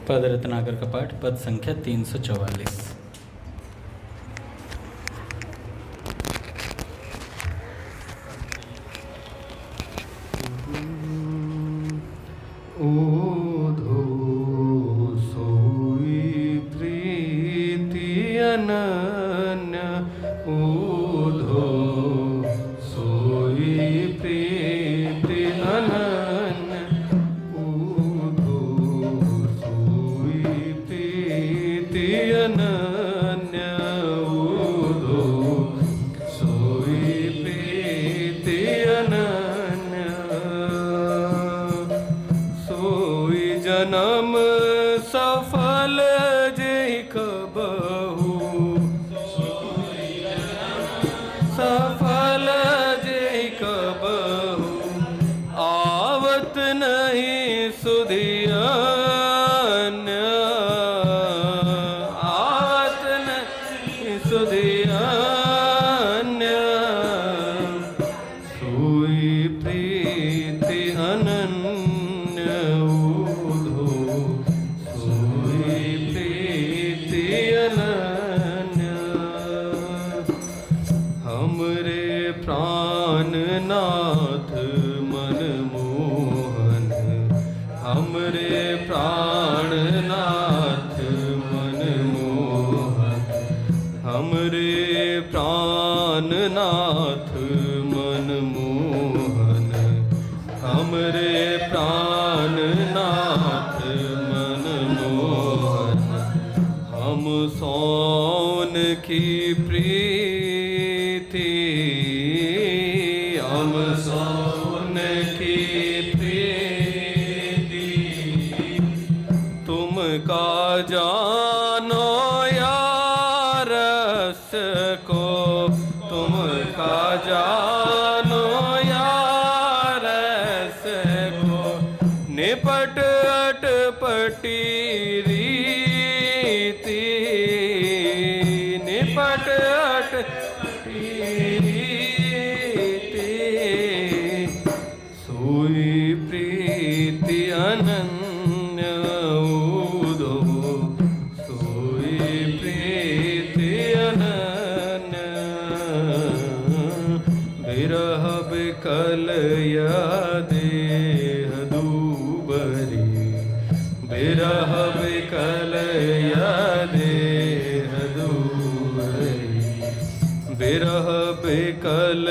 पद रत्नाकर का पाठ, पद संख्या 344। ओधो सोई प्रीति अनन्य, ओधो सोई प्रीति अनन्य, ओधो सोई प्रीति अनन्य, ओधो सोई प्रीति अनन्य। सोई जन्म सफल जय कबहू, सफल जय कबहू, आवत नहीं सुधियान्य, आवत नहीं सुधियान्य। सोई प्रीति अनन्य, ओधो सोई प्रीति अनन्य। हमरे प्राणनाथ मनमोहन, हमरे प्राणनाथ मनमोहन, हमरे प्राणनाथ मनमोहन, हमरे प्राणनाथ मनमोहन। हम सोन की प्रीति, हम सोन की प्रीति, तुम का जानो यारस को, तुम का जानो यारस को। निपट अटपटी रीति, निपट अटपटी रीति। सोई प्रीति अनन्य, ओधो सोई प्रीति अनन्य। विरह विकल या देह दूबरी, विरह विकल या देह दूबरी, विरह विकल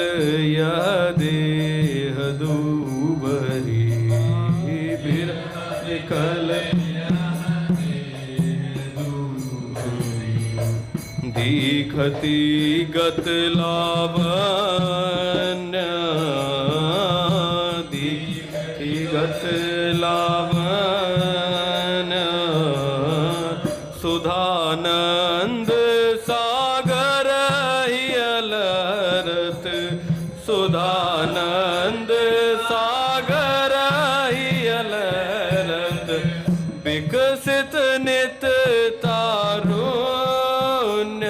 या देह दूबरी, विरह विकल या देह दूबरी। दीखती गत लावण्य, दीखती गत लावण्य। सुधानंद सागर ही अलरत, सुधानंद सागर ही अलरत। विकसित नित तारुण्य,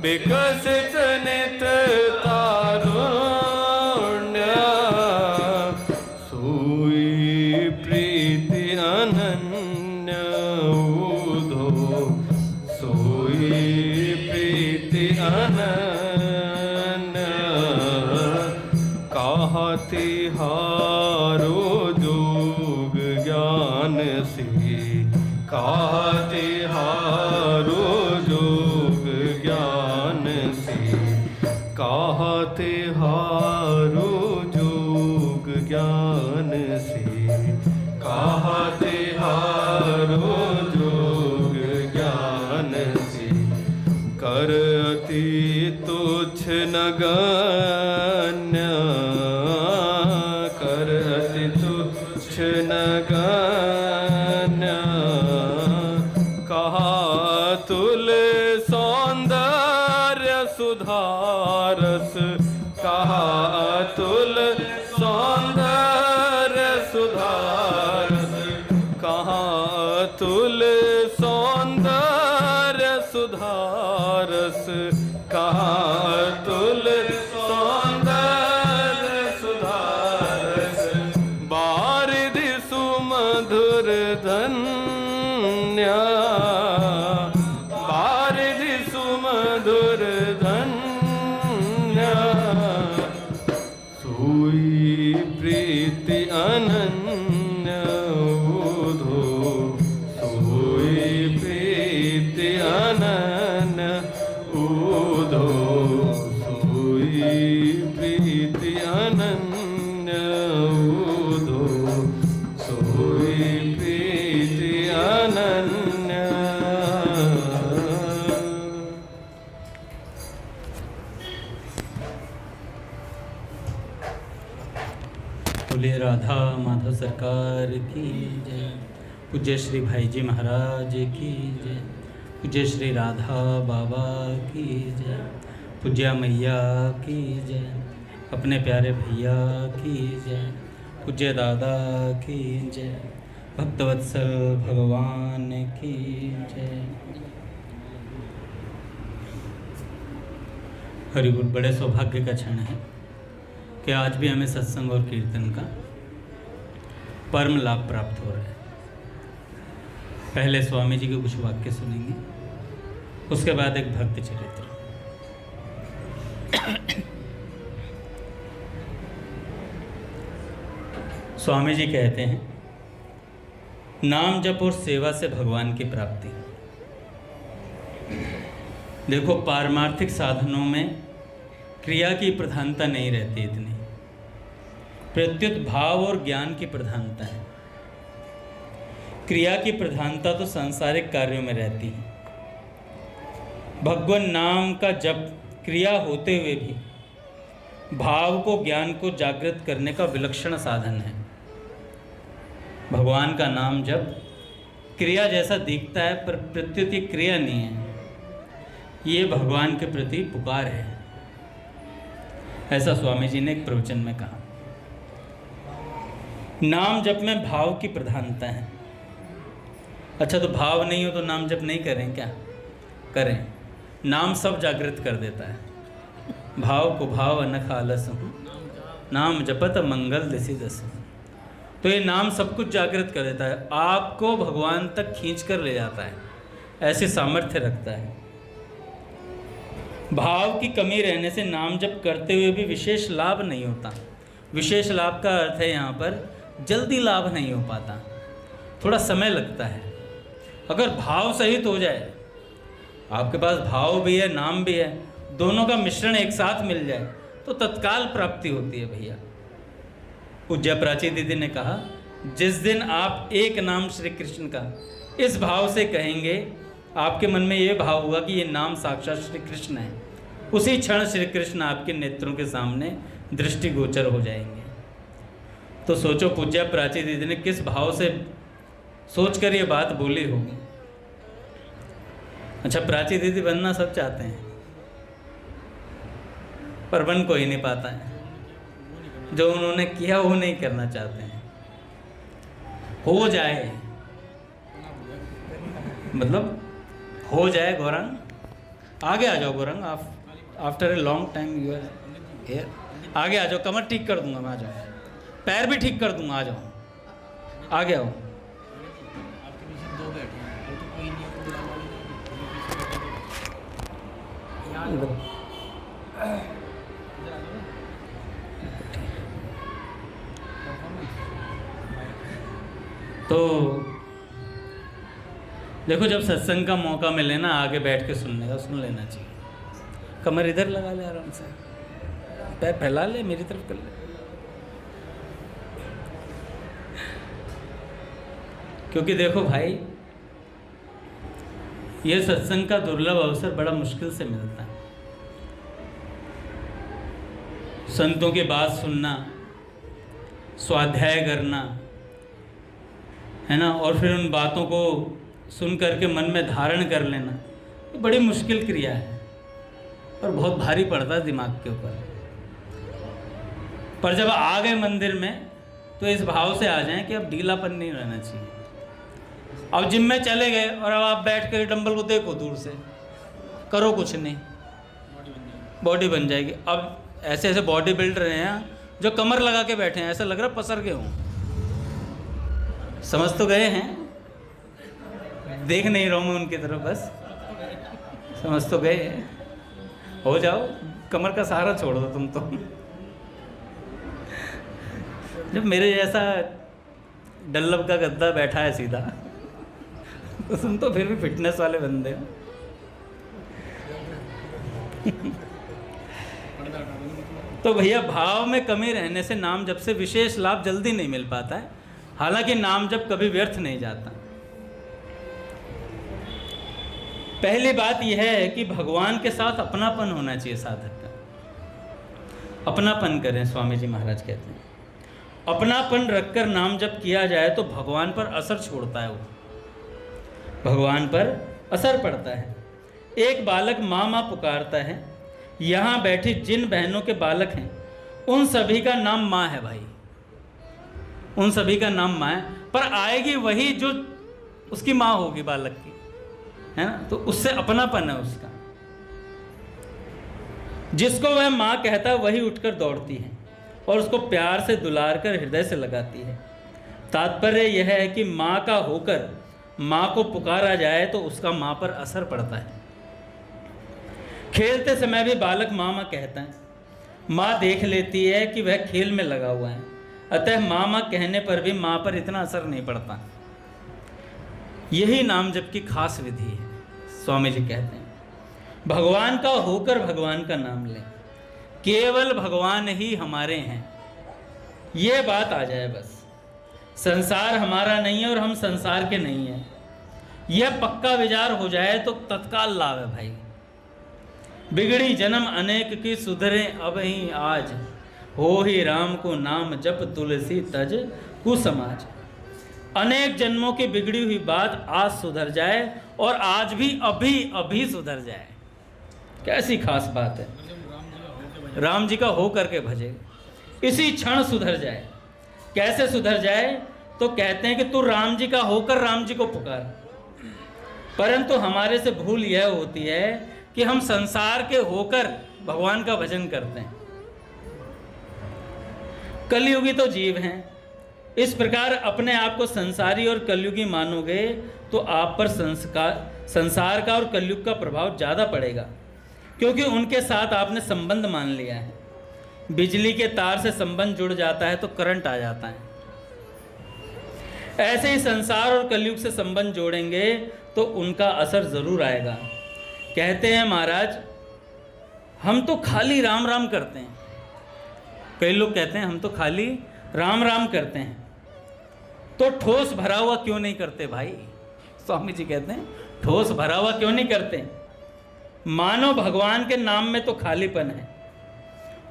विकसित नित तारुण्य। सोई प्रीति अनन्य, ओधो सोई प्रीति अनन्य। कहती हारो जोग ज्ञान से, कहती हारो जोग ज्ञान से, कहते हारो जोग ज्ञान से, कहते हारो जोग ज्ञान से। करती तुच्छ नगण्य, करती तुच्छ नगण्य। कहा तुल सौंदर्य सुधारस, कहा तुल सौंदर्य सुधारस, कहा तुल सौंदर्य सुधारस, कहा तुल सौंदर्य सुधारस। बारिधि सुमधुर धन्य बारिधि सुमधुर धन्य सोई प्रीति अनन्य उधो सोई प्रीति अनन्य उधो सोई प्रीति अनन्य उधो सोई प्रीति अनन्य। बोलिए राधा माधव सरकार की जय। पूज्य श्री भाई जी महाराज की जय। पूज्य श्री राधा बाबा की जय। पूज्या मैया की जय। अपने प्यारे भैया की जय। पूज्य दादा की जय। भक्तवत्सल भगवान की जय। हरि बोल। बड़े सौभाग्य का क्षण है कि आज भी हमें सत्संग और कीर्तन का परम लाभ प्राप्त हो रहा है। पहले स्वामी जी के कुछ वाक्य सुनेंगे, उसके बाद एक भक्ति चरित्र। स्वामी जी कहते हैं, नाम जप और सेवा से भगवान की प्राप्ति। देखो, पारमार्थिक साधनों में क्रिया की प्रधानता नहीं रहती इतनी, प्रत्युत भाव और ज्ञान की प्रधानता है। क्रिया की प्रधानता तो सांसारिक कार्यों में रहती है। भगवान नाम का जप क्रिया होते हुए भी भाव को, ज्ञान को जागृत करने का विलक्षण साधन है। भगवान का नाम जप क्रिया जैसा दिखता है, पर प्रत्युत ये क्रिया नहीं है, ये भगवान के प्रति पुकार है। ऐसा स्वामी जी ने एक प्रवचन में कहा। नाम जप में भाव की प्रधानता है। अच्छा, तो भाव नहीं हो तो नाम जप नहीं करें क्या? करें। नाम सब जागृत कर देता है। भाव को भाव अनख आलस हूँ, नाम जपत मंगल दिशि दस। तो ये नाम सब कुछ जागृत कर देता है, आपको भगवान तक खींच कर ले जाता है, ऐसे सामर्थ्य रखता है। भाव की कमी रहने से नाम जप करते हुए भी विशेष लाभ नहीं होता। विशेष लाभ का अर्थ है यहाँ पर जल्दी लाभ नहीं हो पाता, थोड़ा समय लगता है। अगर भाव सहित हो जाए, आपके पास भाव भी है, नाम भी है, दोनों का मिश्रण एक साथ मिल जाए तो तत्काल प्राप्ति होती है भैया। पूज्य प्राची दीदी ने कहा, जिस दिन आप एक नाम श्री कृष्ण का इस भाव से कहेंगे, आपके मन में ये भाव हुआ कि ये नाम साक्षात श्री कृष्ण है, उसी क्षण श्री कृष्ण आपके नेत्रों के सामने दृष्टिगोचर हो जाएंगे। तो सोचो, पूज्य प्राची दीदी ने किस भाव से सोचकर ये बात बोली होगी। अच्छा, प्राची दीदी बनना सब चाहते हैं, पर बन कोई नहीं पाता है। जो उन्होंने किया वो नहीं करना चाहते हैं। हो जाए, मतलब हो जाए। गौरंग आगे आ जाओ। गौरंग, आप after a long time you are here. आगे आ जाओ, कमर ठीक कर दूंगा मैं, आ जाओ। पैर भी ठीक कर दूंगा, आ जाओ, आगे आओ। तो देखो, जब सत्संग का मौका मिले ना, आगे बैठ के सुनने का, सुन लेना चाहिए। कमर इधर लगा ले आराम से, पैर फैला ले, मेरी तरफ कर ले। क्योंकि देखो भाई, ये सत्संग का दुर्लभ अवसर बड़ा मुश्किल से मिलता है। संतों की बात सुनना, स्वाध्याय करना है ना, और फिर उन बातों को सुन करके मन में धारण कर लेना, ये बड़ी मुश्किल क्रिया है और बहुत भारी पड़ता है दिमाग के ऊपर। पर जब आ गए मंदिर में तो इस भाव से आ जाएं कि अब ढीलापन नहीं रहना चाहिए। अब जिम में चले गए और अब आप बैठ कर डंबल को देखो दूर से, करो कुछ नहीं, बॉडी बन जाएगी। अब ऐसे ऐसे बॉडी बिल्डर हैं जो कमर लगा के बैठे हैं, ऐसा लग रहा है पसर के हों। समझ तो गए हैं? देख नहीं रहा हूँ मैं उनकी तरफ, बस समझ तो गए। हो जाओ, कमर का सहारा छोड़ दो तुम तो। जब मेरे जैसा डल्लब का गद्दा बैठा है सीधा, तो तुम तो फिर भी फिटनेस वाले बंदे हो। तो भैया भाव में कमी रहने से नाम जप से विशेष लाभ जल्दी नहीं मिल पाता है। हालांकि नाम जप कभी व्यर्थ नहीं जाता। पहली बात यह है कि भगवान के साथ अपनापन होना चाहिए साधक का। अपनापन करें, स्वामी जी महाराज कहते हैं। अपनापन रखकर नाम जप किया जाए तो भगवान पर असर छोड़ता है, वो भगवान पर असर पड़ता है। एक बालक माँ माँ पुकारता है। यहाँ बैठी जिन बहनों के बालक हैं उन सभी का नाम माँ है भाई, उन सभी का नाम माँ है। पर आएगी वही जो उसकी माँ होगी बालक की, है ना, तो उससे अपनापन है उसका। जिसको वह माँ कहता है वही उठकर दौड़ती है और उसको प्यार से दुलार कर हृदय से लगाती है। तात्पर्य यह है कि माँ का होकर माँ को पुकारा जाए तो उसका माँ पर असर पड़ता है। खेलते समय भी बालक माँ माँ कहता है। माँ देख लेती है कि वह खेल में लगा हुआ है, अतः माँ माँ कहने पर भी माँ पर इतना असर नहीं पड़ता। यही नाम जप की खास विधि है। स्वामी जी कहते हैं भगवान का होकर भगवान का नाम लें, केवल भगवान ही हमारे हैं, ये बात आ जाए बस। संसार हमारा नहीं है और हम संसार के नहीं हैं, यह पक्का विचार हो जाए तो तत्काल लाभ है भाई। बिगड़ी जन्म अनेक की सुधरे अब ही आज, हो ही राम को नाम जप तुलसी तज कुसमाज। अनेक जन्मों की बिगड़ी हुई बात आज सुधर जाए और आज भी अभी अभी सुधर जाए। कैसी खास बात है। राम जी का हो करके भजे, इसी क्षण सुधर जाए। कैसे सुधर जाए? तो कहते हैं कि तू राम जी का होकर राम जी को पुकार। परंतु हमारे से भूल यह होती है कि हम संसार के होकर भगवान का भजन करते हैं। कलयुगी तो जीव हैं। इस प्रकार अपने आप को संसारी और कलयुगी मानोगे तो आप पर संसार का और कलयुग का प्रभाव ज़्यादा पड़ेगा, क्योंकि उनके साथ आपने संबंध मान लिया है। बिजली के तार से संबंध जुड़ जाता है तो करंट आ जाता है। ऐसे ही संसार और कलयुग से संबंध जोड़ेंगे तो उनका असर जरूर आएगा। कहते हैं महाराज हम तो खाली राम राम करते हैं। कई लोग कहते हैं हम तो खाली राम राम करते हैं, तो ठोस भरा हुआ क्यों नहीं करते भाई? स्वामी जी कहते हैं ठोस भरा हुआ क्यों नहीं करते? मानो भगवान के नाम में तो खालीपन है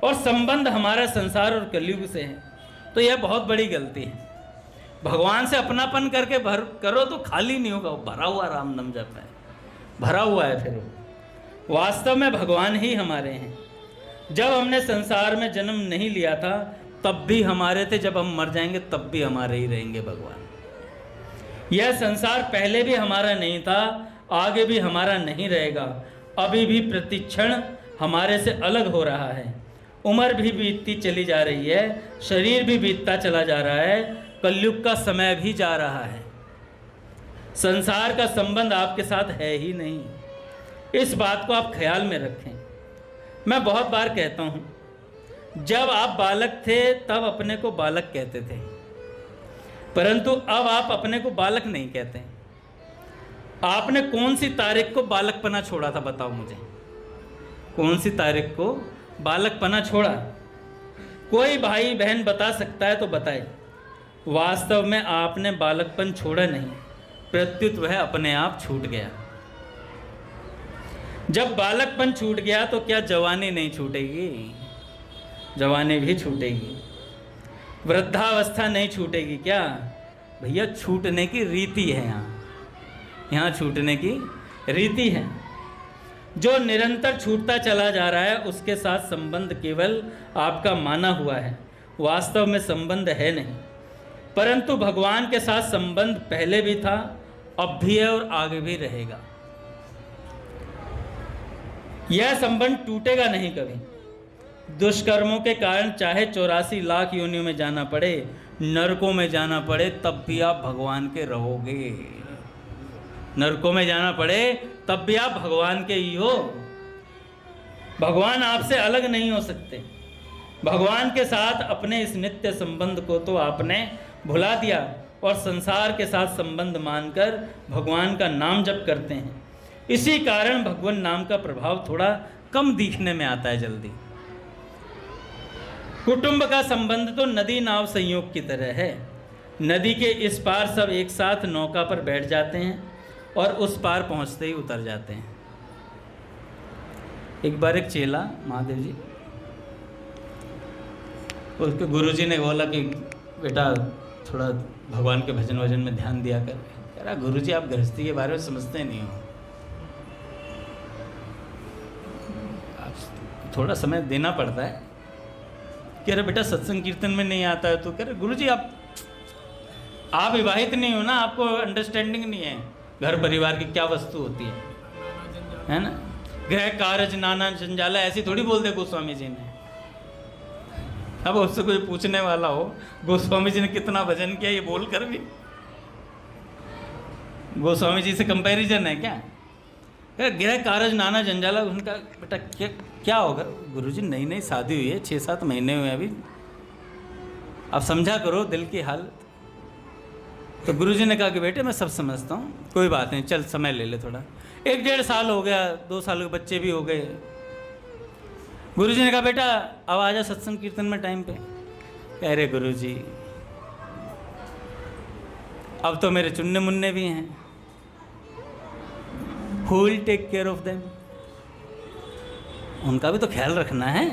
और संबंध हमारा संसार और कलयुग से है, तो यह बहुत बड़ी गलती है। भगवान से अपनापन करके करो तो खाली नहीं होगा, भरा हुआ राम नाम जप है, भरा हुआ है। फिर वास्तव में भगवान ही हमारे हैं। जब हमने संसार में जन्म नहीं लिया था तब भी हमारे थे, जब हम मर जाएंगे तब भी हमारे ही रहेंगे भगवान। यह संसार पहले भी हमारा नहीं था, आगे भी हमारा नहीं रहेगा। अभी भी प्रतिक्षण हमारे से अलग हो रहा है। उम्र भी बीतती चली जा रही है, शरीर भी बीतता चला जा रहा है, कलयुग का समय भी जा रहा है। संसार का संबंध आपके साथ है ही नहीं, इस बात को आप ख्याल में रखें। मैं बहुत बार कहता हूँ, जब आप बालक थे तब अपने को बालक कहते थे, परंतु अब आप अपने को बालक नहीं कहते। आपने कौन सी तारीख को बालकपना छोड़ा था? बताओ मुझे, कौन सी तारीख को बालकपना छोड़ा? कोई भाई बहन बता सकता है तो बताए। वास्तव में आपने बालकपन छोड़ा नहीं, प्रत्युत वह अपने आप छूट गया। जब बालकपन छूट गया तो क्या जवानी नहीं छूटेगी? जवानी भी छूटेगी। वृद्धावस्था नहीं छूटेगी क्या? भैया छूटने की रीति है, यहाँ छूटने की रीति है। जो निरंतर छूटता चला जा रहा है उसके साथ संबंध केवल आपका माना हुआ है, वास्तव में संबंध है नहीं। परंतु भगवान के साथ संबंध पहले भी था, अब भी है और आगे भी रहेगा। यह संबंध टूटेगा नहीं कभी। दुष्कर्मों के कारण चाहे 84 लाख योनियों में जाना पड़े, नरकों में जाना पड़े, तब भी आप भगवान के रहोगे। नरकों में जाना पड़े तब भी आप भगवान के ही हो। भगवान आपसे अलग नहीं हो सकते। भगवान के साथ अपने इस नित्य संबंध को तो आपने भुला दिया और संसार के साथ संबंध मानकर भगवान का नाम जप करते हैं। इसी कारण भगवान नाम का प्रभाव थोड़ा कम दिखने में आता है जल्दी। कुटुंब का संबंध तो नदी नाव संयोग की तरह है। नदी के इस पार सब एक साथ नौका पर बैठ जाते हैं और उस पार पहुंचते ही उतर जाते हैं। एक बार एक चेला महादेव जी, उसके गुरुजी ने बोला कि बेटा थोड़ा भगवान के भजन वजन में ध्यान दिया कर। कह रहा गुरुजी आप गृहस्थी के बारे में समझते नहीं हो, आप थोड़ा समय देना पड़ता है। कह रहे बेटा सत्संग कीर्तन में नहीं आता है तो। कह रहे गुरुजी आप विवाहित नहीं हो ना, आपको अंडरस्टैंडिंग नहीं है घर परिवार की क्या वस्तु होती है ना। गृह कारज नाना जंजाला ऐसी थोड़ी बोल दे गोस्वामी जी ने। अब उससे कोई पूछने वाला हो गोस्वामी जी ने कितना भजन किया ये बोल कर भी गोस्वामी जी से कंपैरिजन है क्या? गृह कारज नाना जंजाला, उनका बेटा क्या होगा? गुरुजी नई नई शादी हुई है, 6-7 महीने हुए अभी, अब समझा करो दिल की हालत। तो गुरुजी ने कहा कि बेटे मैं सब समझता हूँ, कोई बात नहीं, चल समय ले ले थोड़ा। 1-1.5 साल हो गया, 2 साल के बच्चे भी हो गए। गुरुजी ने कहा बेटा अब आ जा सत्संग कीर्तन में टाइम पे। कह रहे गुरुजी अब तो मेरे चुन्ने मुन्ने भी हैं, who will take care of them, उनका भी तो ख्याल रखना है,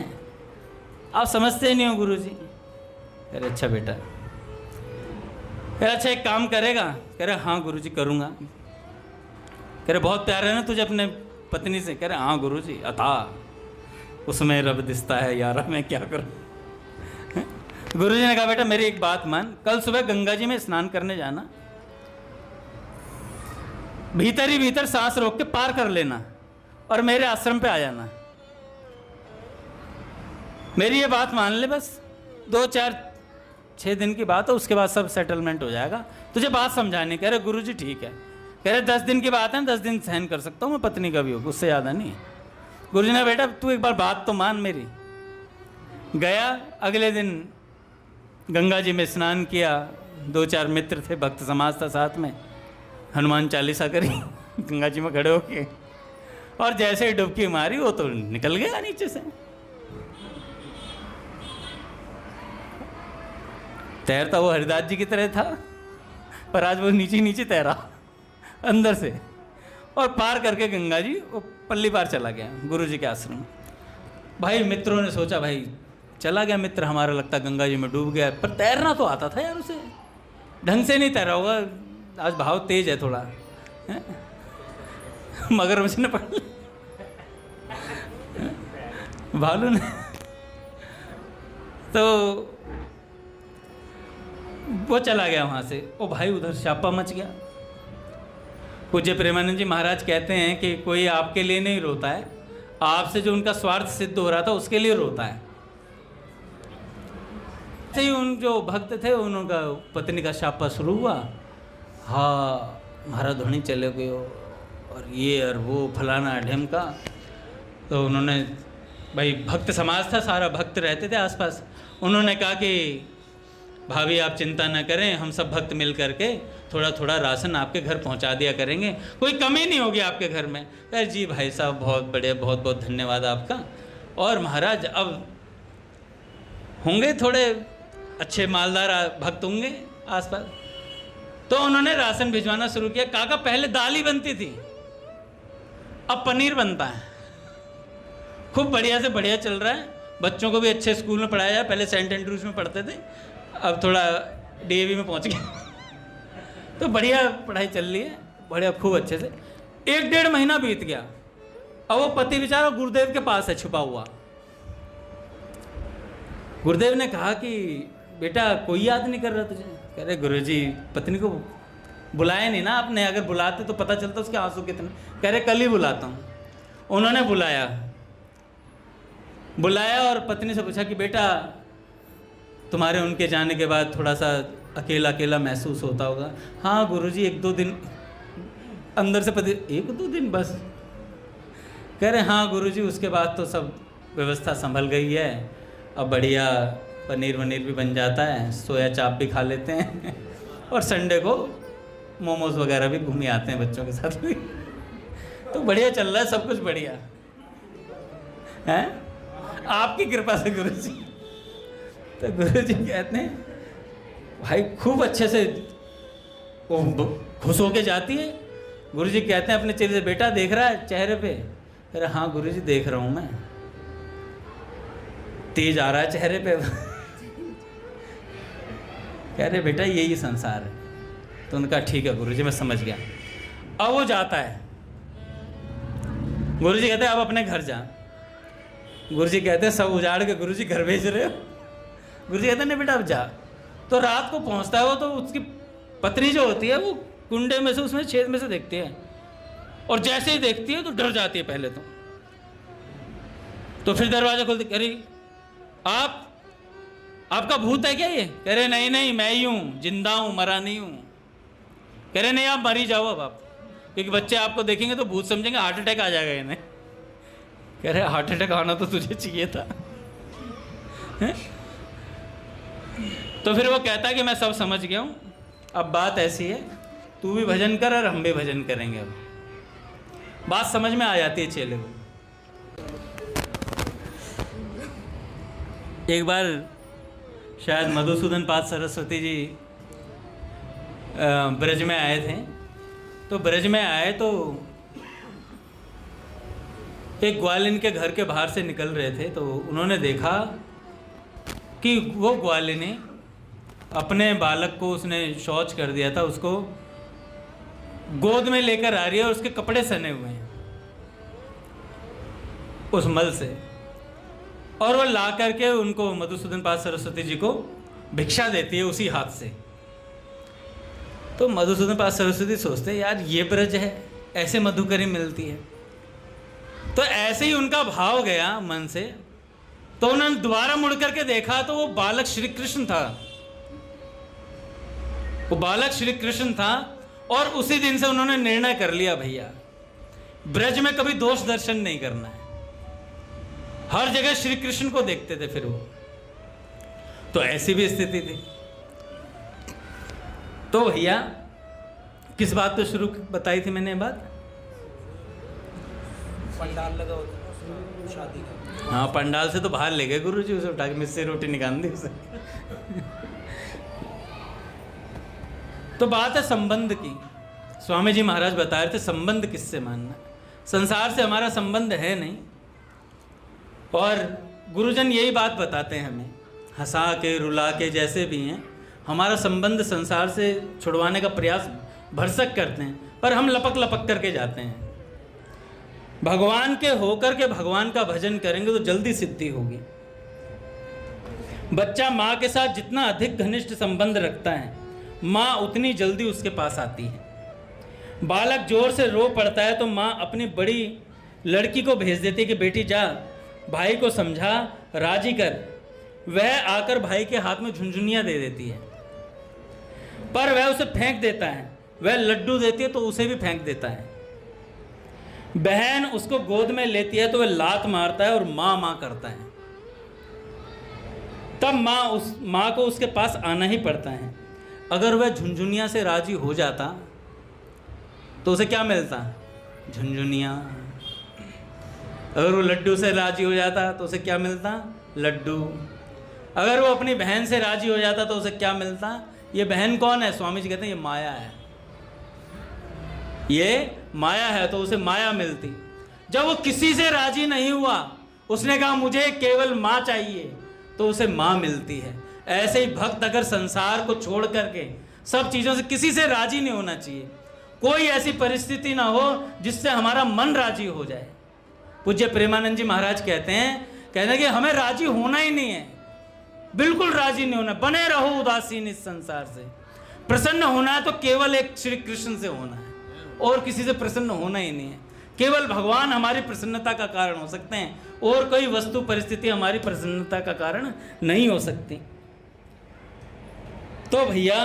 आप समझते ही नहीं हो गुरुजी। कह रहे अच्छा बेटा। कह रहे अच्छा एक काम करेगा? कह रहे हाँ गुरुजी करूँगा। कह रहे बहुत प्यार है ना तुझे अपने पत्नी से? कह रहे हाँ गुरुजी अथा उसमें रब दिसता है यारा, मैं क्या करूं। गुरुजी ने कहा बेटा मेरी एक बात मान, कल सुबह गंगा जी में स्नान करने जाना, भीतर ही भीतर सांस रोक के पार कर लेना और मेरे आश्रम पे आ जाना। मेरी ये बात मान ले, बस 2-4-6 दिन की बात है, उसके बाद सब सेटलमेंट हो जाएगा, तुझे बात समझाने। कह रहे गुरुजी ठीक है। कह रहे 10 दिन की बात है, 10 दिन सहन कर सकता हूँ मैं, पत्नी का भी हो, उससे ज़्यादा नहीं। गुरुजी ने बेटा तू एक बार बात तो मान मेरी। गया, अगले दिन गंगा जी में स्नान किया, 2-4 मित्र थे, भक्त समाज था साथ में, हनुमान चालीसा करी गंगा जी में खड़े होके, और जैसे ही डुबकी मारी वो तो निकल गया नीचे से। तैरता वो हरिदास जी की तरह था, पर आज वो नीचे नीचे तैरा अंदर से, और पार करके गंगा जी वो पल्ली पार चला गया गुरु जी के आश्रम। भाई मित्रों ने सोचा भाई चला गया मित्र हमारा, लगता गंगा जी में डूब गया, पर तैरना तो आता था यार उसे, ढंग से नहीं तैरा होगा, आज भाव तेज है थोड़ा, मगर उसने पकड़ भालू ने तो वो चला गया वहाँ से। ओ भाई उधर छापा मच गया। पूज्य प्रेमानंद जी महाराज कहते हैं कि कोई आपके लिए नहीं रोता है, आपसे जो उनका स्वार्थ सिद्ध हो रहा था उसके लिए रोता है। ऐसे ही उन जो भक्त थे उनका पत्नी का छापा शुरू हुआ, हाँ महाराज धोनी चले गए और ये और वो फलाना ढेमका। तो उन्होंने, भाई भक्त समाज था सारा, भक्त रहते थे आसपास, उन्होंने कहा कि भाभी आप चिंता न करें, हम सब भक्त मिल करके थोड़ा थोड़ा राशन आपके घर पहुंचा दिया करेंगे, कोई कमी नहीं होगी आपके घर में। अरे जी भाई साहब बहुत बढ़िया, बहुत बहुत धन्यवाद आपका। और महाराज अब होंगे थोड़े अच्छे मालदार भक्त होंगे आसपास, तो उन्होंने राशन भिजवाना शुरू किया। काका पहले दाल ही बनती थी, अब पनीर बनता है, खूब बढ़िया से बढ़िया चल रहा है। बच्चों को भी अच्छे स्कूल में पढ़ाया जाए, पहले सेंट एंड्रूज में पढ़ते थे, अब थोड़ा डीएवी में पहुंच गए तो बढ़िया पढ़ाई चल रही है, बढ़िया खूब अच्छे से। 1-1.5 महीना बीत गया, अब वो पति बेचारा गुरुदेव के पास है छुपा हुआ। गुरुदेव ने कहा कि बेटा कोई याद नहीं कर रहा तुझे? कह रहे गुरुजी पत्नी को बुलाया नहीं ना आपने, अगर बुलाते तो पता चलता उसके आंसू कितने। कह रहे कल ही बुलाता हूँ। उन्होंने बुलाया और पत्नी से पूछा कि बेटा तुम्हारे उनके जाने के बाद थोड़ा सा अकेला अकेला महसूस होता होगा? हाँ गुरुजी 1-2 दिन अंदर से पति 1-2 दिन बस। कह रहे हाँ गुरुजी, उसके बाद तो सब व्यवस्था संभल गई है, अब बढ़िया पनीर वनीर भी बन जाता है, सोया चाप भी खा लेते हैं और संडे को मोमोज वगैरह भी घूम आते हैं बच्चों के साथ भी। तो बढ़िया चल रहा है, सब कुछ बढ़िया है आपकी कृपा से गुरुजी। तो गुरुजी कहते हैं भाई खूब अच्छे से वो खुश होके जाती है। गुरुजी कहते हैं अपने चेहरे से, बेटा देख रहा है चेहरे पे? कह रहा हाँ गुरुजी देख रहा हूँ मैं, तेज आ रहा है चेहरे पे। कह रहे बेटा यही संसार है। तो उनका ठीक है गुरुजी मैं समझ गया। अब वो जाता है, गुरुजी कहते हैं अब अपने घर जा। गुरुजी कहते हैं सब उजाड़ के गुरुजी घर भेज रहे हो? गुरुजी कहते हैं नहीं बेटा अब जा। तो रात को पहुंचता है वो, तो उसकी पत्नी जो होती है वो कुंडे में से, उसमें छेद में से देखती है, और जैसे ही देखती है तो डर जाती है पहले तो फिर दरवाजा खोलती, कह रही आपका भूत है क्या ये? कह रहे नहीं नहीं मैं ही हूँ, जिंदा हूँ, मरा नहीं हूँ। कह रहे नहीं आप मर ही जाओ अब आप, क्योंकि बच्चे आपको देखेंगे तो भूत समझेंगे, हार्ट अटैक आ जाएगा इन्हें। कह रहे हार्ट अटैक आना तो तुझे चाहिए था। तो फिर वो कहता है कि मैं सब समझ गया हूँ, अब बात ऐसी है तू भी भजन कर और हम भी भजन करेंगे। अब बात समझ में आ जाती है चेले को। एक बार शायद मधुसूदन पाद सरस्वती जी ब्रज में आए थे। तो ब्रज में आए तो एक ग्वालिन के घर के बाहर से निकल रहे थे, तो उन्होंने देखा कि वो ग्वालिनी अपने बालक को, उसने शौच कर दिया था, उसको गोद में लेकर आ रही है और उसके कपड़े सने हुए हैं उस मल से, और वो ला करके उनको मधुसूदन पाद सरस्वती जी को भिक्षा देती है उसी हाथ से। तो मधुसूदन पाद सरस्वती सोचते हैं यार ये ब्रज है, ऐसे मधुकरी मिलती है। तो ऐसे ही उनका भाव गया मन से, तो उन्होंने दोबारा मुड़ करके देखा तो वो बालक श्री कृष्ण था, वो बालक श्री कृष्ण था। और उसी दिन से उन्होंने निर्णय कर लिया भैया ब्रज में कभी दोष दर्शन नहीं करना है, हर जगह श्री कृष्ण को देखते थे फिर वो। तो ऐसी भी स्थिति थी। तो भैया किस बात पे शुरू बताई थी मैंने बात? पंडाल लगा होता शादी का। हाँ पंडाल से तो बाहर ले गए गुरुजी, उसे उठा के मिस्से रोटी निकाल दी उसे। तो बात है संबंध की। स्वामी जी महाराज बता रहे थे संबंध किससे मानना, संसार से हमारा संबंध है नहीं। और गुरुजन यही बात बताते हैं हमें, हंसा के रुला के जैसे भी हैं, हमारा संबंध संसार से छुड़वाने का प्रयास भरसक करते हैं, पर हम लपक लपक करके जाते हैं। भगवान के होकर के भगवान का भजन करेंगे तो जल्दी सिद्धि होगी। बच्चा माँ के साथ जितना अधिक घनिष्ठ संबंध रखता है, माँ उतनी जल्दी उसके पास आती है। बालक जोर से रो पड़ता है तो माँ अपनी बड़ी लड़की को भेज देती है कि बेटी जा भाई को समझा, राजी कर। वह आकर भाई के हाथ में झुनझुनियाँ दे देती है, पर वह उसे फेंक देता है। वह लड्डू देती है तो उसे भी फेंक देता है। बहन उसको गोद में लेती है तो वह लात मारता है और माँ माँ करता है। तब माँ को उसके पास आना ही पड़ता है। अगर वह झुनझुनिया से राजी हो जाता तो उसे क्या मिलता? झुनझुनिया। अगर वो लड्डू से राजी हो जाता तो उसे क्या मिलता? लड्डू। अगर वो अपनी बहन से राजी हो जाता तो उसे क्या मिलता? ये बहन कौन है? स्वामी जी कहते हैं ये माया है, ये माया है, तो उसे माया मिलती। जब वो किसी से राजी नहीं हुआ, उसने कहा मुझे केवल माँ चाहिए, तो उसे माँ मिलती है। ऐसे ही भक्त अगर संसार को छोड़ करके सब चीज़ों से किसी से राजी नहीं होना चाहिए। कोई ऐसी परिस्थिति ना हो जिससे हमारा मन राजी हो जाए। पूज्य प्रेमानंद जी महाराज कहते हैं कि हमें राजी होना ही नहीं है, बिल्कुल राजी नहीं होना। बने रहो उदासीन इस संसार से। प्रसन्न होना है तो केवल एक श्री कृष्ण से होना है, और किसी से प्रसन्न होना ही नहीं है। केवल भगवान हमारी प्रसन्नता का कारण हो सकते हैं, और कोई वस्तु परिस्थिति हमारी प्रसन्नता का कारण नहीं हो सकती। तो भैया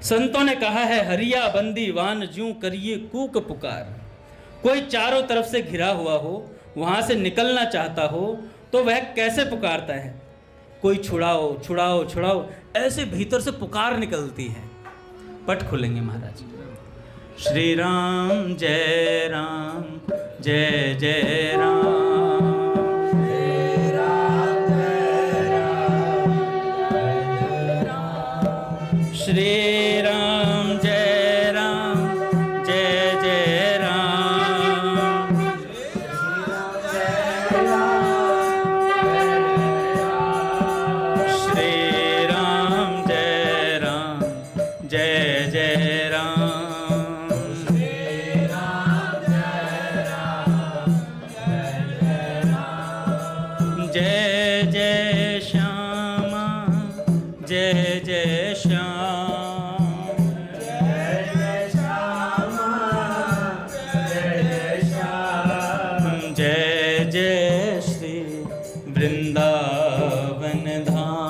संतों ने कहा है हरिया बंदी वान ज्यों करिए कूक पुकार। कोई चारों तरफ से घिरा हुआ हो, वहां से निकलना चाहता हो तो वह कैसे पुकारता है? कोई छुड़ाओ छुड़ाओ छुड़ाओ, ऐसे भीतर से पुकार निकलती है। पट खुलेंगे महाराज। श्री राम जय जय राम। श्री राम जय जय राम। श्री राम जय जय राम। जय जय श्यामा जय जय श्याम। जय जय श्री वृंदावन धाम।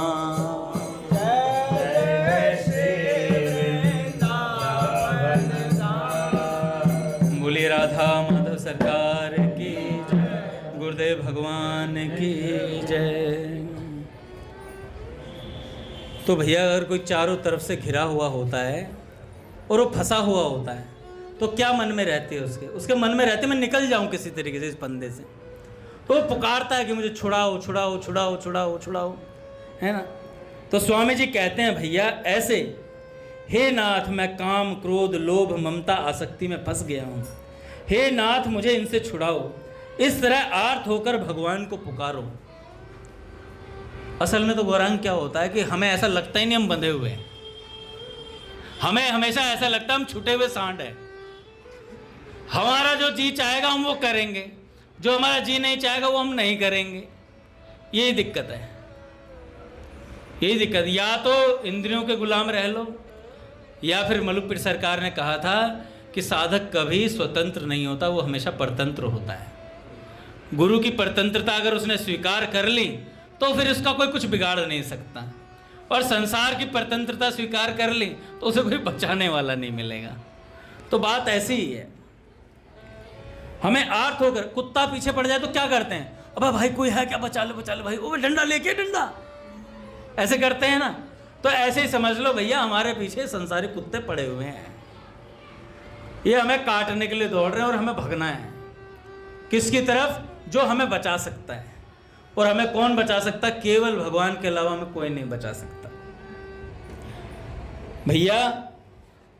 बोलिए राधा माधव सरकार की जय, गुरुदेव भगवान की जय। तो भैया अगर कोई चारों तरफ से घिरा हुआ होता है और वो फंसा हुआ होता है तो क्या मन में रहती है उसके मन में रहती है मैं निकल जाऊं किसी तरीके से इस फंदे से। तो वो पुकारता है कि मुझे छुड़ाओ छुड़ाओ छुड़ाओ छुड़ाओ छुड़ाओ, है ना। तो स्वामी जी कहते हैं भैया ऐसे, हे नाथ मैं काम क्रोध लोभ ममता आसक्ति में फंस गया हूँ, हे नाथ मुझे इनसे छुड़ाओ। इस तरह आर्त होकर भगवान को पुकारो। असल में तो गौरांग क्या होता है कि हमें ऐसा लगता ही नहीं हम बंधे हुए हैं, हमें हमेशा ऐसा लगता है हम छूटे हुए सांड है। हमारा जो जी चाहेगा हम वो करेंगे, जो हमारा जी नहीं चाहेगा वो हम नहीं करेंगे। यही दिक्कत है, यही दिक्कत। या तो इंद्रियों के गुलाम रह लो, या फिर मलुकपीर सरकार ने कहा था कि साधक कभी स्वतंत्र नहीं होता, वो हमेशा परतंत्र होता है। गुरु की परतंत्रता अगर उसने स्वीकार कर ली तो फिर उसका कोई कुछ बिगाड़ नहीं सकता, और संसार की परतंत्रता स्वीकार कर ली तो उसे कोई बचाने वाला नहीं मिलेगा। तो बात ऐसी ही है। हमें आर्त होकर, कुत्ता पीछे पड़ जाए तो क्या करते हैं, अबे भाई कोई है क्या, बचा लो भाई, वो डंडा लेके डंडा, ऐसे करते हैं ना। तो ऐसे ही समझ लो भैया हमारे पीछे संसारी कुत्ते पड़े हुए हैं, ये हमें काटने के लिए दौड़ रहे हैं और हमें भगना है किसकी तरफ, जो हमें बचा सकता है। और हमें कौन बचा सकता, केवल भगवान के अलावा हमें कोई नहीं बचा सकता। भैया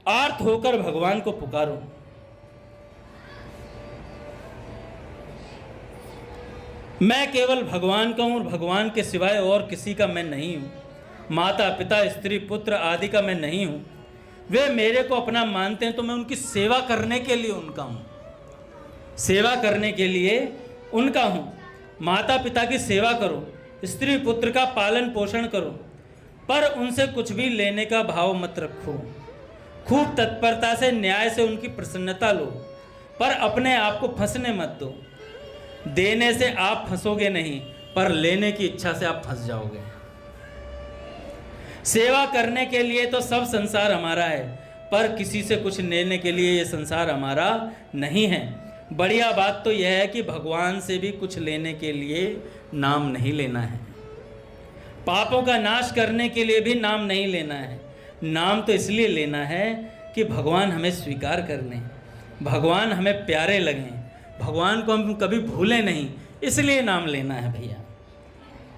आर्त होकर भगवान को पुकारो। मैं केवल भगवान का हूं और भगवान के सिवाय और किसी का मैं नहीं हूं। माता पिता स्त्री पुत्र आदि का मैं नहीं हूं। वे मेरे को अपना मानते हैं तो मैं उनकी सेवा करने के लिए उनका हूं, सेवा करने के लिए उनका हूं। माता पिता की सेवा करो, स्त्री पुत्र का पालन पोषण करो, पर उनसे कुछ भी लेने का भाव मत रखो। खूब तत्परता से न्याय से उनकी प्रसन्नता लो, पर अपने आप को फंसने मत दो। देने से आप फंसोगे नहीं, पर लेने की इच्छा से आप फंस जाओगे। सेवा करने के लिए तो सब संसार हमारा है, पर किसी से कुछ लेने के लिए ये संसार हमारा नहीं है। बढ़िया बात तो यह है कि भगवान से भी कुछ लेने के लिए नाम नहीं लेना है। पापों का नाश करने के लिए भी नाम नहीं लेना है। नाम तो इसलिए लेना है कि भगवान हमें स्वीकार कर लें, भगवान हमें प्यारे लगें, भगवान को हम कभी भूलें नहीं, इसलिए नाम लेना है भैया।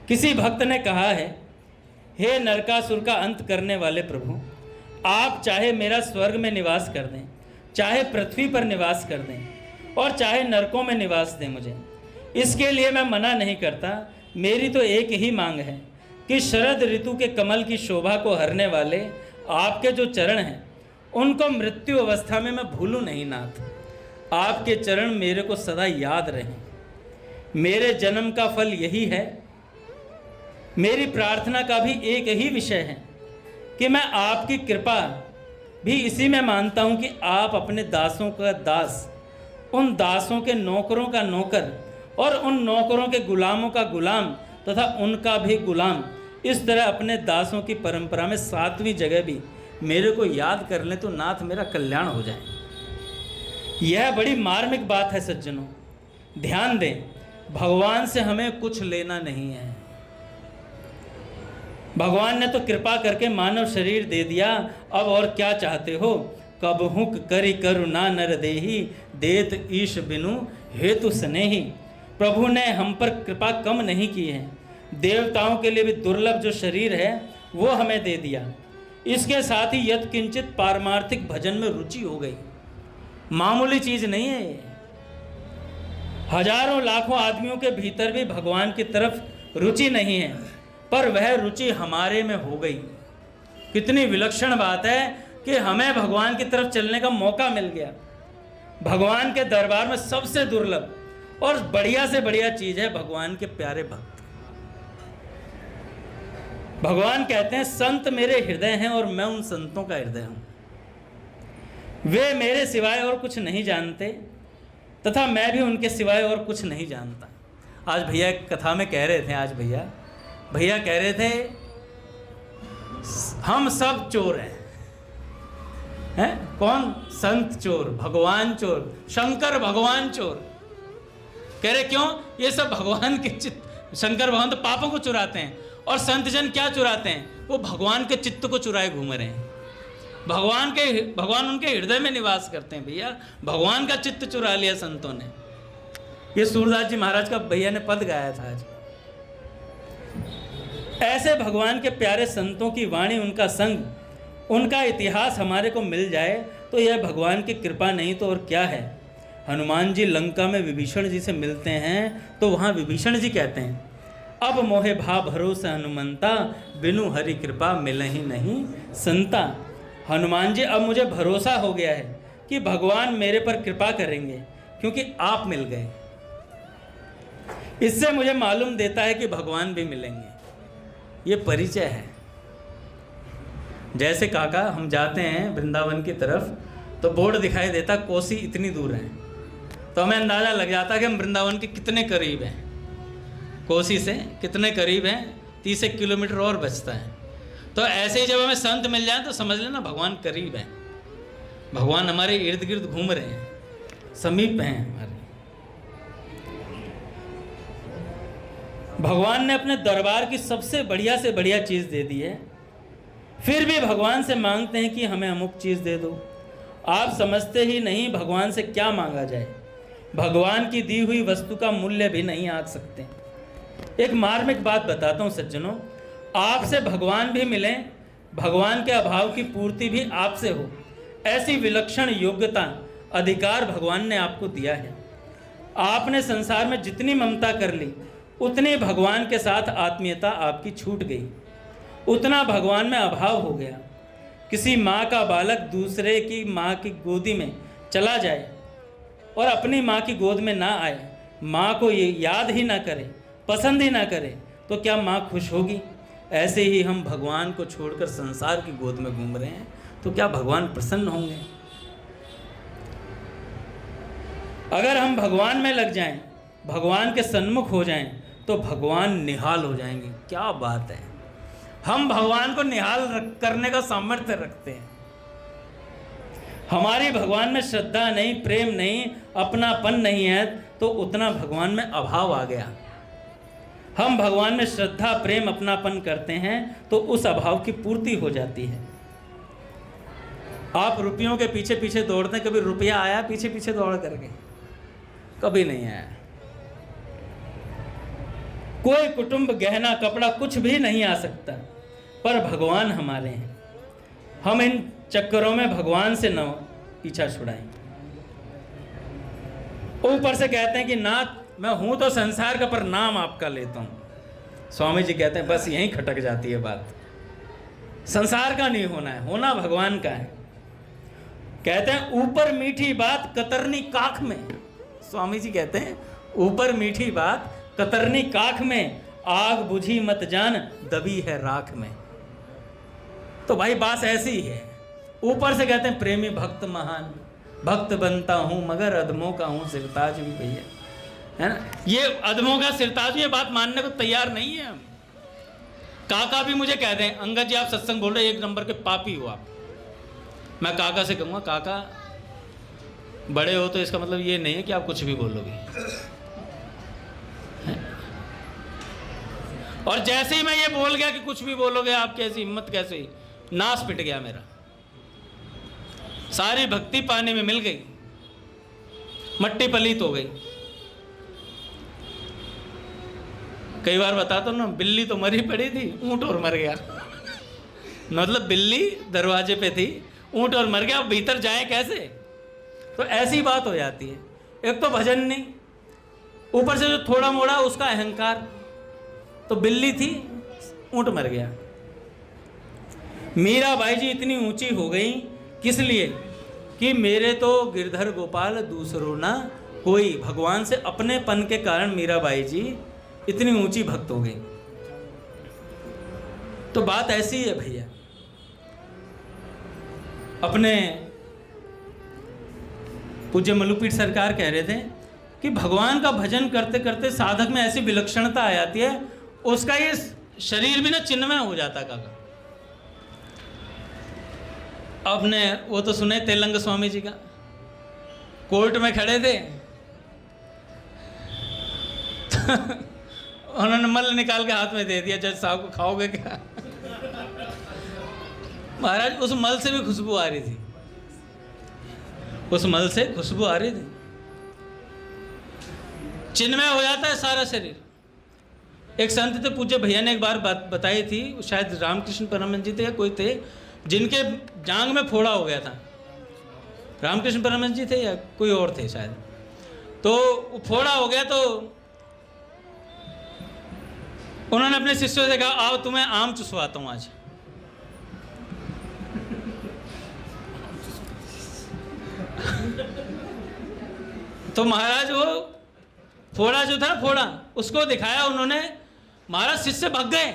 किसी भक्त ने कहा है, हे नरकासुर का अंत करने वाले प्रभु, आप चाहे मेरा स्वर्ग में निवास कर दें, चाहे पृथ्वी पर निवास कर दें, और चाहे नरकों में निवास दें मुझे, इसके लिए मैं मना नहीं करता। मेरी तो एक ही मांग है कि शरद ऋतु के कमल की शोभा को हरने वाले आपके जो चरण हैं उनको मृत्यु अवस्था में मैं भूलूं नहीं नाथ। आपके चरण मेरे को सदा याद रहें। मेरे जन्म का फल यही है। मेरी प्रार्थना का भी एक ही विषय है कि मैं आपकी कृपा भी इसी में मानता हूं कि आप अपने दासों का दास, उन दासों के नौकरों का नौकर और उन नौकरों के गुलामों का गुलाम तथा उनका भी गुलाम, इस तरह अपने दासों की परंपरा में 7वीं जगह भी मेरे को याद कर लें तो नाथ मेरा कल्याण हो जाए। यह बड़ी मार्मिक बात है सज्जनों, ध्यान दें। भगवान से हमें कुछ लेना नहीं है। भगवान ने तो कृपा करके मानव शरीर दे दिया, अब और क्या चाहते हो। कबहुक करि करुणा नर देही, देत ईश बिनु हेतु स्नेही। प्रभु ने हम पर कृपा कम नहीं की है। देवताओं के लिए भी दुर्लभ जो शरीर है वो हमें दे दिया। इसके साथ ही यत् किंचित पारमार्थिक भजन में रुचि हो गई। मामूली चीज नहीं है ये। हजारों लाखों आदमियों के भीतर भी भगवान की तरफ रुचि नहीं है, पर वह रुचि हमारे में हो गई। कितनी विलक्षण बात है कि हमें भगवान की तरफ चलने का मौका मिल गया। भगवान के दरबार में सबसे दुर्लभ और बढ़िया से बढ़िया चीज है भगवान के प्यारे भक्त। भगवान कहते हैं संत मेरे हृदय हैं और मैं उन संतों का हृदय हूं। वे मेरे सिवाय और कुछ नहीं जानते तथा मैं भी उनके सिवाय और कुछ नहीं जानता। आज भैया एक कथा में कह रहे थे, आज भैया कह रहे थे हम सब चोर हैं। कौन? संत चोर, भगवान चोर, शंकर भगवान चोर। कह रहे क्यों? ये सब भगवान के चित्त, शंकर भगवान तो पापों को चुराते हैं और संत जन क्या चुराते हैं? वो भगवान के चित्त को चुराए घूम रहे हैं। भगवान उनके हृदय में निवास करते हैं। भैया भगवान का चित्त चुरा लिया संतों ने। ये सूरदास जी महाराज का भैया ने पद गाया था आज। ऐसे भगवान के प्यारे संतों की वाणी, उनका संग, उनका इतिहास हमारे को मिल जाए तो यह भगवान की कृपा नहीं तो और क्या है। हनुमान जी लंका में विभीषण जी से मिलते हैं तो वहाँ विभीषण जी कहते हैं अब मोहे भा भरोसा हनुमंता, बिनु हरि कृपा मिलहि नहीं संता। हनुमान जी अब मुझे भरोसा हो गया है कि भगवान मेरे पर कृपा करेंगे क्योंकि आप मिल गए। इससे मुझे मालूम देता है कि भगवान भी मिलेंगे। ये परिचय है। जैसे काका हम जाते हैं वृंदावन की तरफ तो बोर्ड दिखाई देता कोसी इतनी दूर है, तो हमें अंदाज़ा लग जाता है कि हम वृंदावन के कितने करीब हैं। कोसी से कितने करीब हैं, 30 किलोमीटर और बचता है। तो ऐसे ही जब हमें संत मिल जाए तो समझ लेना भगवान करीब हैं। भगवान हमारे इर्द गिर्द घूम रहे हैं, समीप हैं हमारे। भगवान ने अपने दरबार की सबसे बढ़िया से बढ़िया चीज़ दे दी है, फिर भी भगवान से मांगते हैं कि हमें अमुक चीज़ दे दो। आप समझते ही नहीं भगवान से क्या मांगा जाए। भगवान की दी हुई वस्तु का मूल्य भी नहीं आंक सकते। एक मार्मिक बात बताता हूँ सज्जनों, आपसे भगवान भी मिलें, भगवान के अभाव की पूर्ति भी आपसे हो, ऐसी विलक्षण योग्यता, अधिकार भगवान ने आपको दिया है। आपने संसार में जितनी ममता कर ली उतनी भगवान के साथ आत्मीयता आपकी छूट गई, उतना भगवान में अभाव हो गया। किसी माँ का बालक दूसरे की माँ की गोदी में चला जाए और अपनी माँ की गोद में ना आए, माँ को ये याद ही ना करे, पसंद ही ना करे, तो क्या माँ खुश होगी? ऐसे ही हम भगवान को छोड़कर संसार की गोद में घूम रहे हैं, तो क्या भगवान प्रसन्न होंगे? अगर हम भगवान में लग जाएं, भगवान के सन्मुख हो जाएं, तो भगवान निहाल हो जाएंगे। क्या बात है! हम भगवान को निहाल करने का सामर्थ्य रखते हैं। हमारी भगवान में श्रद्धा नहीं, प्रेम नहीं, अपनापन नहीं है, तो उतना भगवान में अभाव आ गया। हम भगवान में श्रद्धा, प्रेम, अपनापन करते हैं तो उस अभाव की पूर्ति हो जाती है। आप रुपयों के पीछे पीछे दौड़ते हैं, कभी रुपया आया पीछे पीछे दौड़ करके? कभी नहीं आया। कोई कुटुंब, गहना, कपड़ा कुछ भी नहीं आ सकता, पर भगवान हमारे हैं। हम इन चक्करों में भगवान से न पीछा छुड़ाएं। ऊपर से कहते हैं कि नाथ मैं हूं तो संसार का, पर नाम आपका लेता हूं। स्वामी जी कहते हैं बस यहीं खटक जाती है बात। संसार का नहीं होना है, होना भगवान का है। कहते हैं ऊपर मीठी बात कतरनी काख में। स्वामी जी कहते हैं ऊपर मीठी बात कतरनी काख में, आग बुझी मत जान दबी है राख में। तो भाई बात ऐसी ही है। ऊपर से कहते हैं प्रेमी भक्त महान, भक्त बनता हूं मगर अधमों का हूं सिरताज भी भैया, है ना। ये अधमों का सिरताज, ये बात मानने को तैयार नहीं है हम। काका भी मुझे कहते हैं अंगद जी आप सत्संग बोल रहे, 1 नंबर के पापी हो आप। मैं काका से कहूँगा काका बड़े हो तो इसका मतलब ये नहीं है कि आप कुछ भी बोलोगे। और जैसे ही मैं ये बोल गया कि कुछ भी बोलोगे आप, कैसी हिम्मत, कैसे नाश पिट गया मेरा, सारी भक्ति पानी में मिल गई, मट्टी पलीत हो गई। कई बार बताता हूं ना, बिल्ली तो मरी पड़ी थी, ऊंट और मर गया। मतलब बिल्ली दरवाजे पे थी, ऊंट और मर गया, अब भीतर जाए कैसे? तो ऐसी बात हो जाती है। एक तो भजन नहीं, ऊपर से जो थोड़ा मोड़ा उसका अहंकार। तो बिल्ली थी, ऊंट मर गया। मीराबाई जी इतनी ऊंची हो गई किस लिए? कि मेरे तो गिरधर गोपाल दूसरों ना कोई। भगवान से अपनेपन के कारण मीराबाई जी इतनी ऊंची भक्त हो गई। तो बात ऐसी है भैया। अपने पूज्य मल्लुपीठ सरकार कह रहे थे कि भगवान का भजन करते करते साधक में ऐसी विलक्षणता आ जाती है, उसका ये शरीर भी ना चिन्हमय हो जाता। काका आपने वो तो सुने तेलंग स्वामी जी का, कोर्ट में खड़े थे उन्होंने मल निकाल के हाथ में दे दिया, जज साहब को खाओगे क्या? महाराज उस मल से भी खुशबू आ रही थी, उस मल से खुशबू आ रही थी। चिन्हमय हो जाता है सारा शरीर। एक संत थे, पूज्य भैया ने एक बार बात बताई थी, शायद रामकृष्ण परमहंस जी थे या कोई थे, जिनके जांग में फोड़ा हो गया था। रामकृष्ण परमहंस जी थे या कोई और थे शायद। तो फोड़ा हो गया तो उन्होंने अपने शिष्यों से कहा, आओ तुम्हें आम चुसवाता हूं आज। तो महाराज वो फोड़ा जो था, फोड़ा उसको दिखाया उन्होंने, महाराज शिष्य भाग गए,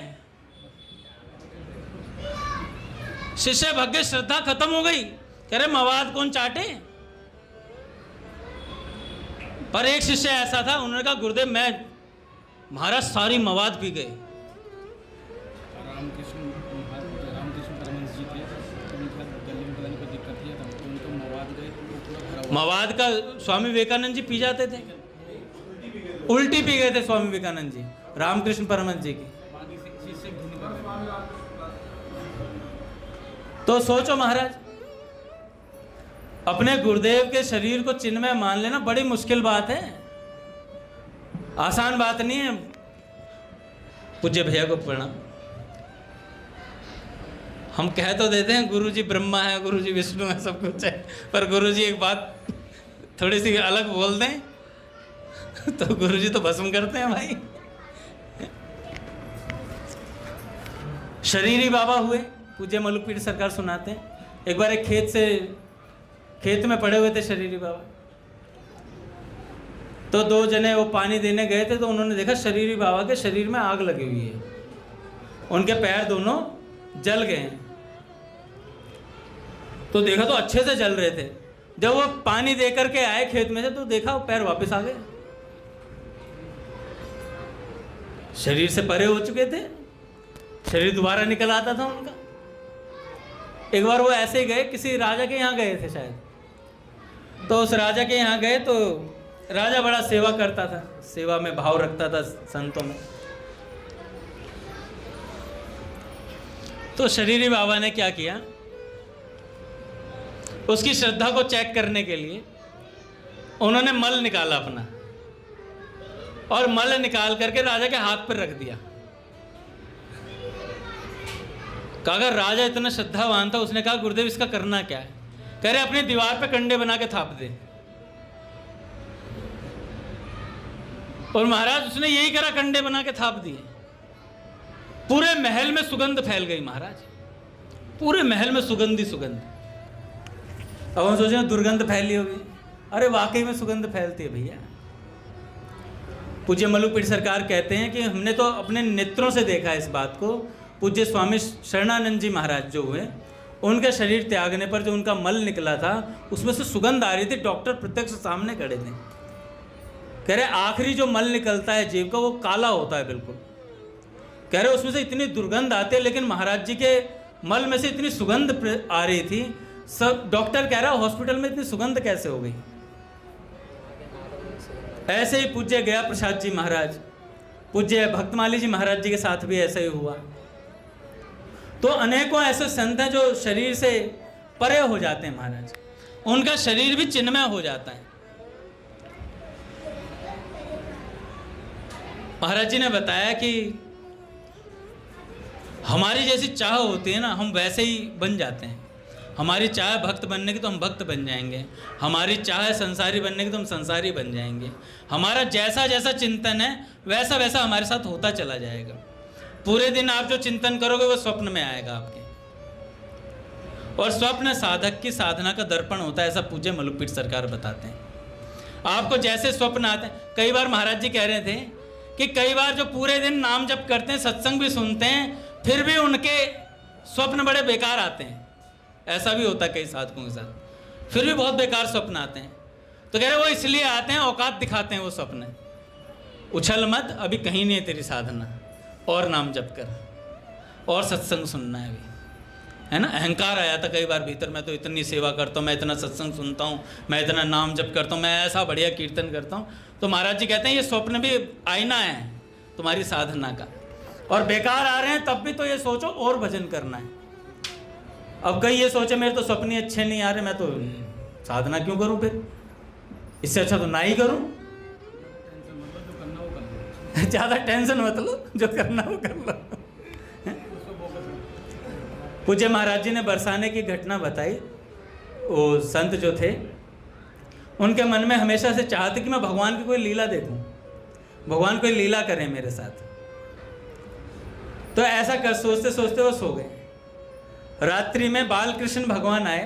शिष्य भाग गए, श्रद्धा खत्म हो गई। कह रहे मवाद कौन चाटे? पर एक शिष्य ऐसा था, उन्होंने कहा गुरुदेव मैं, महाराज सारी मवाद पी गए। रामकृष्ण परमहंस जी थे, तो उनका गले में कोई दिक्कत थी, तो उनको मवाद गए, पूरा भरा हुआ। मवाद का स्वामी विवेकानंद जी पी जाते थे, उल्टी पी गए थे स्वामी विवेकानंद जी रामकृष्ण परमहंस जी की। तो सोचो महाराज, अपने गुरुदेव के शरीर को चिन्हमय मान लेना बड़ी मुश्किल बात है, आसान बात नहीं है। पूज्य भैया को प्रणाम। हम कह तो देते हैं गुरु जी ब्रह्मा है, गुरु जी विष्णु है, सब कुछ है, पर गुरु जी एक बात थोड़ी सी अलग बोल दें तो गुरु जी तो भस्म करते हैं भाई। शरीरी बाबा हुए, पूज्य मल्लुपीठ सरकार सुनाते हैं। एक बार एक खेत में पड़े हुए थे शरीरी बाबा, तो दो जने वो पानी देने गए थे, तो उन्होंने देखा शरीरी बाबा के शरीर में आग लगी हुई है, उनके पैर दोनों जल गए हैं। तो देखा तो अच्छे से जल रहे थे, जब वो पानी दे करके आए खेत में से तो देखा वो पैर वापस आ गए, शरीर से परे हो चुके थे, शरीर दोबारा निकल आता था उनका। एक बार वो ऐसे ही गए, किसी राजा के यहाँ गए थे शायद, तो उस राजा के यहाँ गए तो राजा बड़ा सेवा करता था, सेवा में भाव रखता था संतों में। तो शरीरी बाबा ने क्या किया, उसकी श्रद्धा को चेक करने के लिए उन्होंने मल निकाला अपना, और मल निकाल करके राजा के हाथ पर रख दिया। कहा राजा इतना श्रद्धावान था, उसने कहा गुरुदेव इसका करना क्या है? कह रहे अपनी दीवार पे कंडे बना के थाप दे। और महाराज उसने यही करा, कंडे बना के थाप दिए। पूरे महल में सुगंध फैल गई महाराज, पूरे महल में सुगंध ही सुगंध। अब हम सोच रहे हैं दुर्गंध फैली होगी, अरे वाकई में सुगंध फैलती है भैया। पूज्य मल्लुपीठ सरकार कहते हैं कि हमने तो अपने नेत्रों से देखा इस बात को। पूज्य स्वामी शरणानंद जी महाराज जो हुए, उनके शरीर त्यागने पर जो उनका मल निकला था उसमें से सुगंध आ रही थी, डॉक्टर प्रत्यक्ष सामने खड़े थे। कह रहे आखिरी जो मल निकलता है जीव का वो काला होता है बिल्कुल। कह रहे उसमें से इतनी दुर्गंध आती है, लेकिन महाराज जी के मल में से इतनी सुगंध आ रही थी, सब डॉक्टर कह रहा है हॉस्पिटल में इतनी सुगंध कैसे हो गई। ऐसे ही पूज्य गया प्रसाद जी महाराज, पूज्य भक्तमाली जी महाराज जी के साथ भी ऐसा ही हुआ। तो अनेकों ऐसे संत हैं जो शरीर से परे हो जाते हैं महाराज, उनका शरीर भी चिन्मय हो जाता है। महाराज जी ने बताया कि हमारी जैसी चाह होती है ना, हम वैसे ही बन जाते हैं। हमारी चाह भक्त बनने की तो हम भक्त बन जाएंगे, हमारी चाह संसारी बनने की तो हम संसारी बन जाएंगे। हमारा जैसा जैसा चिंतन है वैसा वैसा हमारे साथ होता चला जाएगा। पूरे दिन आप जो चिंतन करोगे वो स्वप्न में आएगा आपके, और स्वप्न साधक की साधना का दर्पण होता है, ऐसा पूज्य मलुकपीठ सरकार बताते हैं। आपको जैसे स्वप्न आते हैं, कई बार महाराज जी कह रहे थे कि कई बार जो पूरे दिन नाम जप करते हैं, सत्संग भी सुनते हैं, फिर भी उनके स्वप्न बड़े बेकार आते हैं। ऐसा भी होता है कई साधकों के साथ, फिर भी बहुत बेकार स्वप्न आते हैं। तो कह रहे वो इसलिए आते हैं, औकात दिखाते हैं वो स्वप्न। उछल मत, अभी कहीं नहीं है तेरी साधना, और नाम जप कर और सत्संग सुनना है अभी, है ना। अहंकार आया था कई बार भीतर, मैं तो इतनी सेवा करता हूँ, मैं इतना सत्संग सुनता हूँ, मैं इतना नाम जप करता हूँ, मैं ऐसा बढ़िया कीर्तन करता हूँ। तो महाराज जी कहते हैं ये स्वप्न भी आईना है तुम्हारी साधना का, और बेकार आ रहे हैं तब भी तो ये सोचो और भजन करना है। अब कई ये सोचे मेरे तो सपने अच्छे नहीं आ रहे, मैं तो साधना क्यों करूं, फिर इससे अच्छा तो ना ही करूं। ज़्यादा टेंशन मत लो, जो करना वो कर लो। पूज्य महाराज जी ने बरसाने की घटना बताई। वो संत जो थे उनके मन में हमेशा से चाहते कि मैं भगवान की कोई लीला देखूं, भगवान कोई लीला करें मेरे साथ। तो ऐसा कर सोचते सोचते वो सो गए। रात्रि में बाल कृष्ण भगवान आए,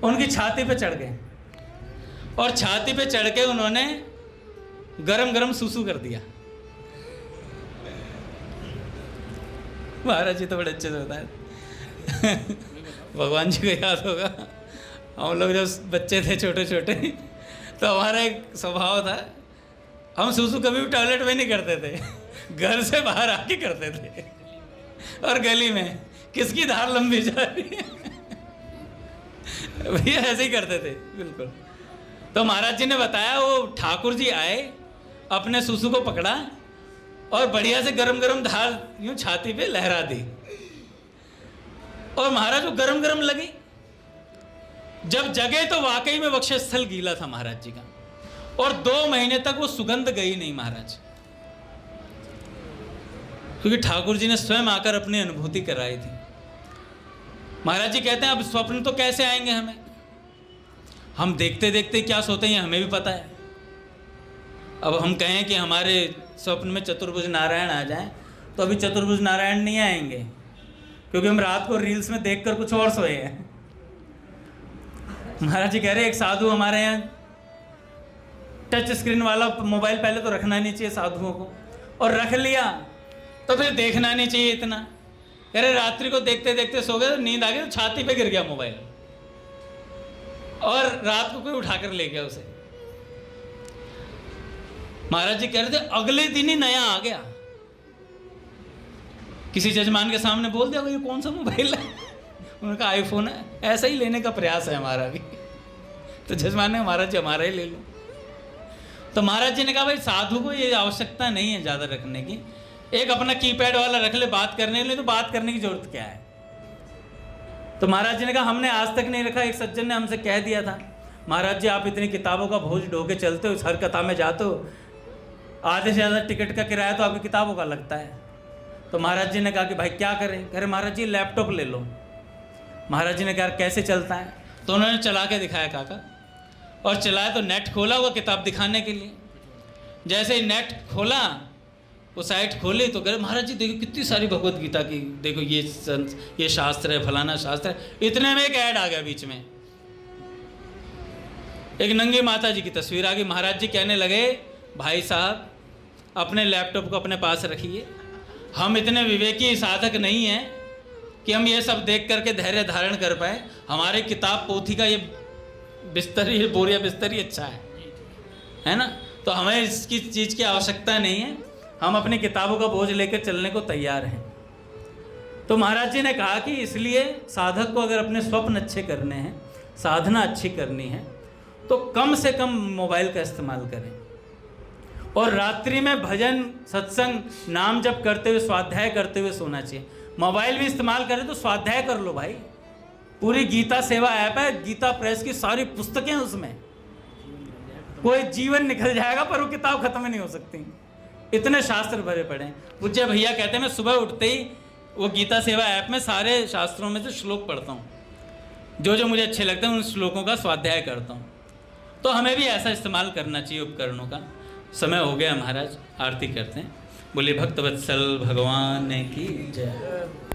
उनकी छाती पे चढ़ गए, और छाती पे चढ़ के उन्होंने गरम गरम सुसु कर दिया। महाराज जी तो बड़े अच्छे से होता है। भगवान जी को याद होगा, हम लोग जब बच्चे थे छोटे छोटे, तो हमारा एक स्वभाव था, हम सुसु कभी भी टॉयलेट में नहीं करते थे, घर से बाहर आके करते थे, और गली में किसकी धार लंबी जा रही है भैया ऐसे ही करते थे बिल्कुल। तो महाराज जी ने बताया वो ठाकुर जी आए, अपने सुसु को पकड़ा और बढ़िया से गरम गरम धार यूं छाती पे लहरा दी, और महाराज को गरम गरम लगी। जब जगे तो वाकई में वक्षस्थल गीला था महाराज जी का, और 2 महीने तक वो सुगंध गई नहीं महाराज, क्योंकि ठाकुर जी ने स्वयं आकर अपनी अनुभूति कराई थी। महाराज जी कहते हैं अब स्वप्न तो कैसे आएंगे हमें, हम देखते देखते क्या सोते हैं हमें भी पता है। अब हम कहें कि हमारे स्वप्न में चतुर्भुज नारायण आ जाएं, तो अभी चतुर्भुज नारायण नहीं आएंगे, क्योंकि हम रात को रील्स में देखकर कुछ और सोए हैं। महाराज जी कह रहे एक साधु हमारे यहाँ, टच स्क्रीन वाला मोबाइल पहले तो रखना नहीं चाहिए साधुओं को, और रख लिया तो फिर देखना नहीं चाहिए इतना। कह रहे रात्रि को देखते देखते सो गए, तो नींद आ गई, तो छाती पे गिर गया मोबाइल, और रात को कोई उठाकर ले गया उसे। महाराज जी कह रहे थे अगले दिन ही नया आ गया, किसी जजमान के सामने बोल दिया ये कौन सा मोबाइल है, उनका आईफोन है। ऐसा ही लेने का प्रयास है हमारा भी, तो जजमान ने महाराज जी हमारा ही ले लो। तो महाराज जी ने कहा भाई साधु को ये आवश्यकता नहीं है ज़्यादा रखने की, एक अपना कीपैड वाला रख ले बात करने के लिए, तो बात करने की जरूरत क्या है। तो महाराज जी ने कहा हमने आज तक नहीं रखा। एक सज्जन ने हमसे कह दिया था महाराज जी आप इतनी किताबों का बोझ ढो के चलते हो, हर कथा में जाते हो, आधे से ज़्यादा टिकट का किराया तो आपकी किताबों का लगता है। तो महाराज जी ने कहा कि भाई क्या करें। कह रहे महाराज जी लैपटॉप ले लो। महाराज जी ने कहा कैसे चलता है, तो उन्होंने चला के दिखाया काका, और चलाया तो नेट खोला हुआ किताब दिखाने के लिए। जैसे ही नेट खोला, वो साइट खोली, तो कह रहे महाराज जी देखो कितनी सारी भगवत गीता की, देखो ये शास्त्र है, फलाना शास्त्र है। इतने में एक ऐड आ गया बीच में, एक नंगी माता जी की तस्वीर आ गई। महाराज जी कहने लगे भाई साहब अपने लैपटॉप को अपने पास रखिए, हम इतने विवेकी साधक नहीं हैं कि हम ये सब देख करके धैर्य धारण कर पाए। हमारे किताब पोथी का ये बिस्तर, ये बोरिया बिस्तर ही अच्छा है ना, तो हमें इसकी चीज़ की आवश्यकता नहीं है, हम अपनी किताबों का बोझ लेकर चलने को तैयार हैं। तो महाराज जी ने कहा कि इसलिए साधक को अगर अपने स्वप्न अच्छे करने हैं, साधना अच्छी करनी है, तो कम से कम मोबाइल का इस्तेमाल करें और रात्रि में भजन, सत्संग, नाम जप करते हुए, स्वाध्याय करते हुए सोना चाहिए। मोबाइल भी इस्तेमाल करें तो स्वाध्याय कर लो भाई। पूरी गीता सेवा ऐप है, गीता प्रेस की सारी पुस्तकें उसमें, कोई जीवन निकल जाएगा पर वो किताब खत्म ही नहीं हो सकती, इतने शास्त्र भरे पड़े हैं। पूज्य भैया कहते हैं मैं सुबह उठते ही वो गीता सेवा ऐप में सारे शास्त्रों में से श्लोक पढ़ता हूँ, जो मुझे अच्छे लगते हैं उन श्लोकों का स्वाध्याय करता हूँ। तो हमें भी ऐसा इस्तेमाल करना चाहिए उपकरणों का। समय हो गया महाराज, आरती करते हैं। बोले भक्तवत्सल भगवान की जय।